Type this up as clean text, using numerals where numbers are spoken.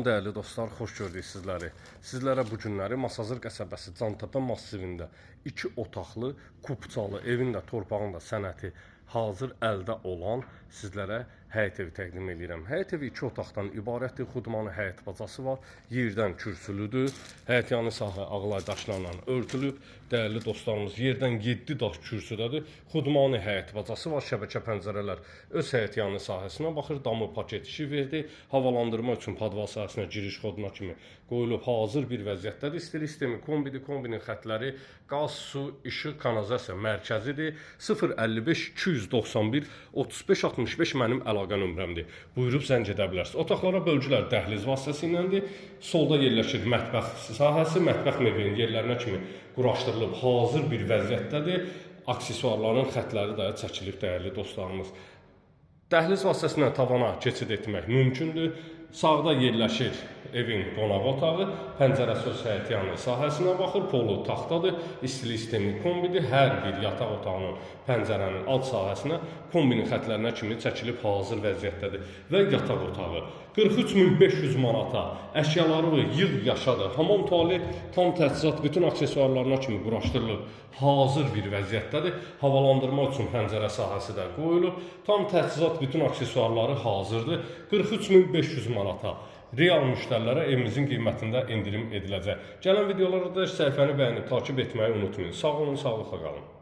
Değerli dostlar, xoş gördük sizləri. Sizlərə bu günləri Masazır qəsəbəsi Cantepe massivində 2 otaqlı, kupçalı, evin də torpağın da sənəti hazır əldə olan sizlərə həyət evi təqdim edirəm. Həyət evi 2 otaqdan ibarətdir. Xudmanı həyət bacası var. Yerdən kürsülüdür. Həyətyanı sahə ağlay daşlarla örtülüb. Değerli dostlarımız, yerdən 7 daş kürsüdədir. Xudmanı həyət bacası var. Şəbəkə pəncərələr öz həyətyanı sahəsinə baxır. Damı paket işi verdi. Havalandırma üçün padval sahəsinə giriş xoduna kimi qoyulub hazır bir vəziyyətdədir. İstilik sistemi kombidir. Kombinin xətləri qaz, su, işıq, kanalizasiya mərkəzidir. 055 291 35 65 mənim əlaqə nömrəmdir. Buyurub zəng edə bilərsiniz. Otaqlara bölgülər dəhliz vasitəsiyləndir. Solda yerləşir mətbəx sahəsi. Mətbəx mebelinin yerlərinə kimi quraşdırılıb hazır bir vəziyyətdədir. Aksesuarların xətləri də çəkilib dəyərli dostlarımız. Dəhliz vasitəsilə tavana keçid etmək mümkündür. Sağda yerləşir evin qonaq otağı, pəncərəsi öz həyətyanı sahəsinə baxır, polu taxtadır, istilik sistemi kombidir. Hər bir yataq otağının pəncərənin alt sahəsinə kombinin xətlərinə kimi çəkilib hazır vəziyyətdədir. Və yataq otağı 43.500 manata əşyaları yığ yaşadır. Hamam, tualet, tam təchizat, bütün aksesuarlarına kimi quraşdırılıb hazır bir vəziyyətdədir. Havalandırma üçün pəncərə sahəsi də qoyulub. Tam təchizat, bütün aksesuarları hazırdır. 43.500 manata real müştərilərə evimizin qiymətində endirim ediləcək. Gələn videolarda səhifəni bəyənib takip etməyi unutmayın. Sağ olun, sağlıqla qalın.